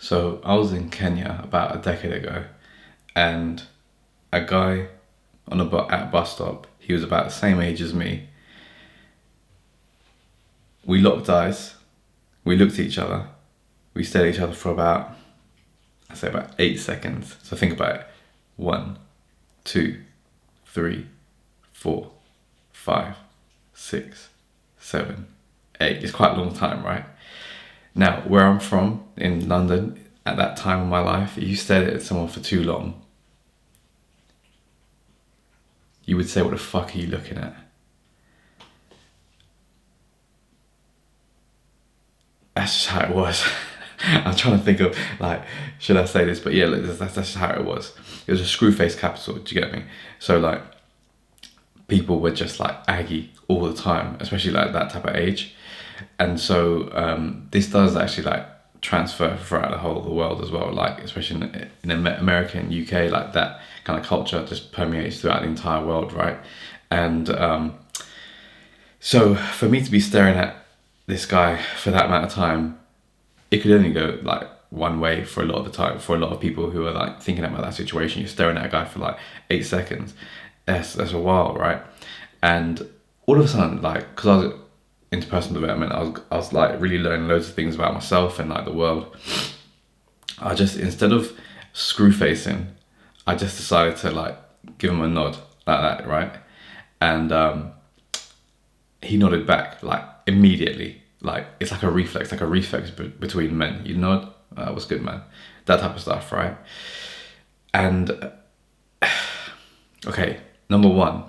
So I was in Kenya about a decade ago, and a guy at a bus stop, he was about the same age as me. We locked eyes, we looked at each other, we stared at each other for about, I'd say about 8 seconds. So think about it. 1, 2, 3, 4, 5, 6, 7, 8. It's quite a long time, right? Now, where I'm from in London, at that time of my life, if you stared at someone for too long, you would say, what the fuck are you looking at? That's just how it was. I'm trying to think of, like, should I say this? But yeah, that's just how it was. It was a screw face capital, do you get me? So, like, people were just, like, aggy all the time, especially, like, that type of age. And so this does actually, like, transfer throughout the whole of the world as well, like, especially in America and UK, like, that kind of culture just permeates throughout the entire world, right? And so for me to be staring at this guy for that amount of time, it could only go like one way for a lot of the time. For a lot of people who are like thinking about that situation, you're staring at a guy for like 8 seconds. That's a while, right? And all of a sudden, like, because I was into personal development, I was like really learning loads of things about myself and like the world. I just, instead of screw facing, I just decided to like give him a nod like that, right? And he nodded back like immediately. Like, it's like a reflex, between men. You nod, what's good, man? That type of stuff, right? And okay, number one,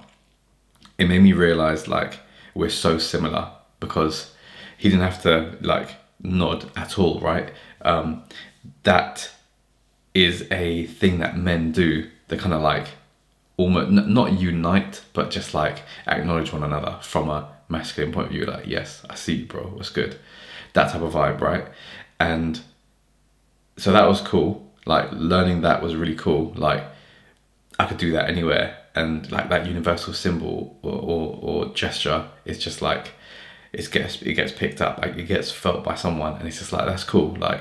it made me realize like we're so similar, because he didn't have to like nod at all, right? That is a thing that men do. They kind of like almost not unite, but just like acknowledge one another from a masculine point of view. Like, yes, I see you, bro. What's good? That type of vibe, right? And so that was cool. Like, learning that was really cool. Like, I could do that anywhere, and like that universal symbol or gesture is just like it gets picked up. Like, it gets felt by someone, and it's just like, that's cool. Like,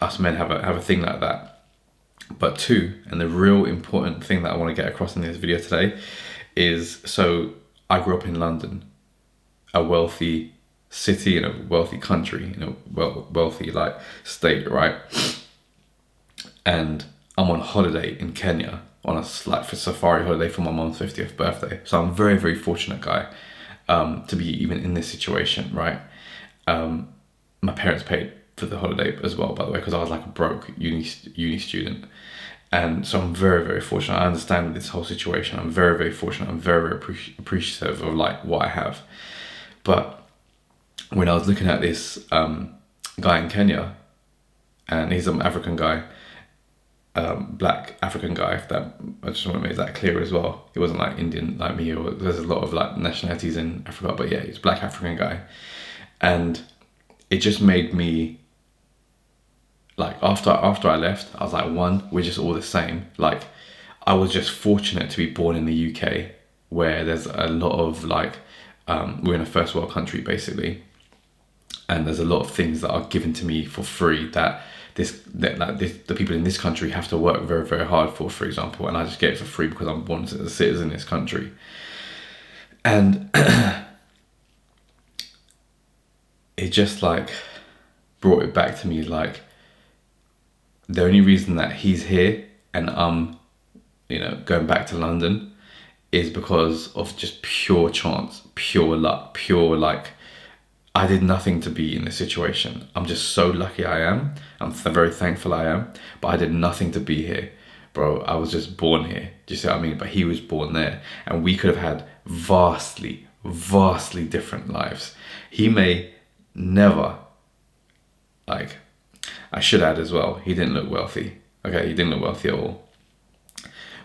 us men have a thing like that. But two, and the real important thing that I want to get across in this video today is, so I grew up in London, a wealthy city in a wealthy country, in a wealthy like state, right? And I'm on holiday in Kenya on a like for safari holiday for my mom's 50th birthday. So I'm a very, very fortunate guy to be even in this situation, right? My parents paid for the holiday as well, by the way, because I was like a broke uni student. And so I'm very, very fortunate. I understand this whole situation. I'm very, very fortunate. I'm very, very appreciative of like what I have. But when I was looking at this guy in Kenya, and he's an African guy, black African guy, if that, I just want to make that clear as well. He wasn't like Indian like me, or there's a lot of like nationalities in Africa, but yeah, he's a black African guy. And it just made me like, after I left, I was like, one, we're just all the same. Like, I was just fortunate to be born in the UK, where there's a lot of like we're in a first world country basically, and there's a lot of things that are given to me for free that the people in this country have to work very, very hard for example, and I just get it for free because I'm born as a citizen in this country. And it just like brought it back to me, like, the only reason that he's here and I'm, going back to London is because of just pure chance, pure luck, pure like, I did nothing to be in this situation. I'm just so lucky I am. I'm very thankful I am, but I did nothing to be here, bro. I was just born here. Do you see what I mean? But he was born there, and we could have had vastly, vastly different lives. He may never, like, I should add as well, he didn't look wealthy. Okay, he didn't look wealthy at all.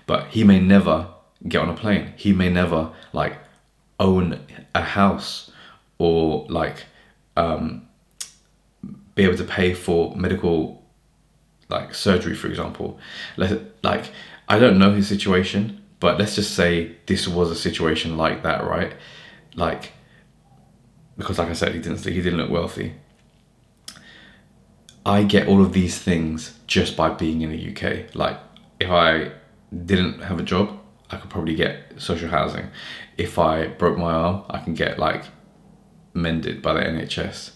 But he may never get on a plane. He may never like own a house, or like be able to pay for medical like surgery, for example. Like, I don't know his situation, but let's just say this was a situation like that, right? Like, because like I said, he didn't look wealthy. I get all of these things just by being in the UK. Like, if I didn't have a job, I could probably get social housing. If I broke my arm, I can get like mended by the NHS.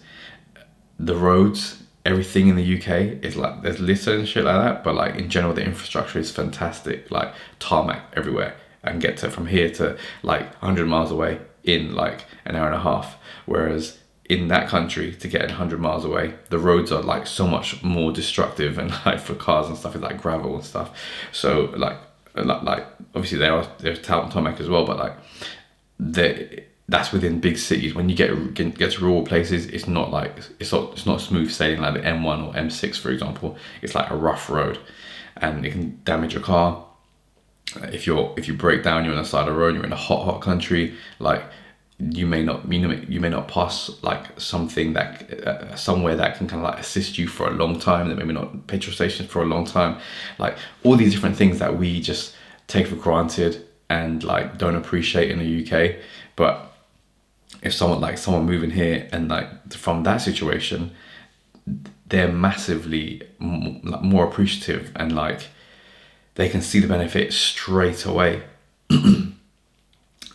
The roads, everything in the UK is like, there's litter and shit like that, but like in general, the infrastructure is fantastic. Like tarmac everywhere. I can get to from here to like 100 miles away in like an hour and a half. Whereas in that country, to get 100 miles away, the roads are like so much more destructive, and like for cars and stuff, it's like gravel and stuff. So like obviously there's tarmac as well, but like that's within big cities. When you get to rural places, it's not like it's not smooth sailing like the M1 or M6, for example. It's like a rough road, and it can damage your car. If you break down, you're on the side of the road, you're in a hot country, like you may not pass like something that somewhere that can kind of like assist you for a long time, that maybe not petrol stations for a long time, like all these different things that we just take for granted and like don't appreciate in the UK. But if someone moving here and like from that situation, they're massively more appreciative, and like they can see the benefit straight away.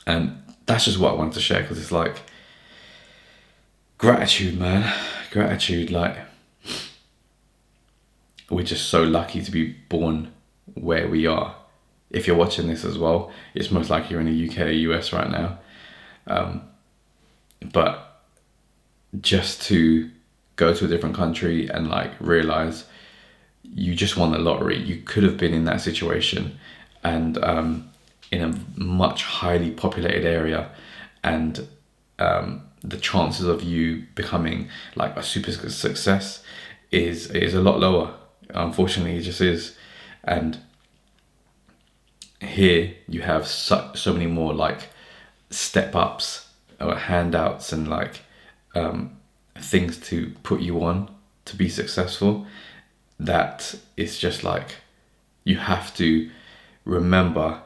And that's just what I wanted to share, because it's like gratitude, man. Gratitude. Like, we're just so lucky to be born where we are. If you're watching this as well, it's most likely you're in the UK or US right now. But just to go to a different country and like realize you just won the lottery. You could have been in that situation, and in a much highly populated area, and the chances of you becoming like a super success is a lot lower. Unfortunately, it just is. And here you have so many more like step ups or handouts and like things to put you on to be successful, that it's just like you have to remember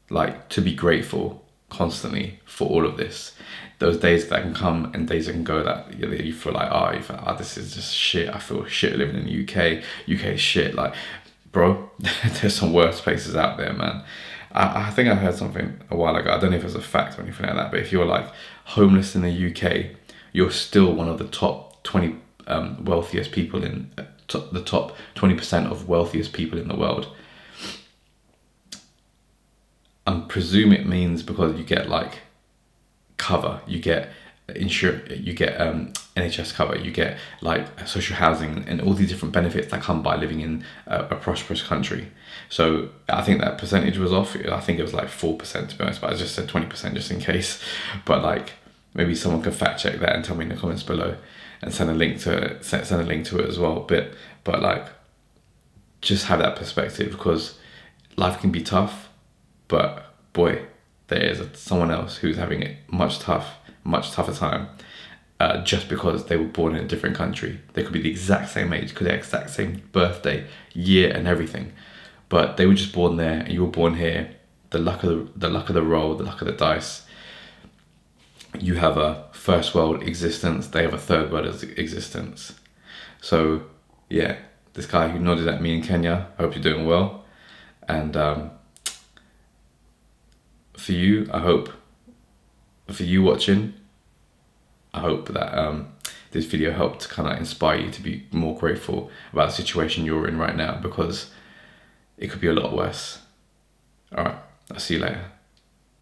like to be grateful constantly for all of this. Those days that can come and days that can go that you feel like, oh, this is just shit, I feel shit living in the UK is shit. Like, bro, there's some worse places out there, man. I think I heard something a while ago, I don't know if it's a fact or anything like that, but if you're like homeless in the UK, you're still one of the top 20 wealthiest people in the top 20% of wealthiest people in the world. I presume it means because you get like cover, you get insurance, you get NHS cover, you get like social housing and all these different benefits that come by living in a prosperous country. So I think that percentage was off. I think it was like 4%, to be honest, but I just said 20% just in case. But like maybe someone could fact check that and tell me in the comments below and send a link to it as well. But like just have that perspective, because life can be tough, but boy, there is someone else who's having it much tougher time, just because they were born in a different country. They could be the exact same age, could have the exact same birthday, year, and everything, but they were just born there, and you were born here. The luck of the roll, the luck of the dice. You have a first world existence. They have a third world existence. So yeah, this guy who nodded at me in Kenya, I hope you're doing well. And for you watching, I hope that this video helped to kind of inspire you to be more grateful about the situation you're in right now, because it could be a lot worse. All right, I'll see you later.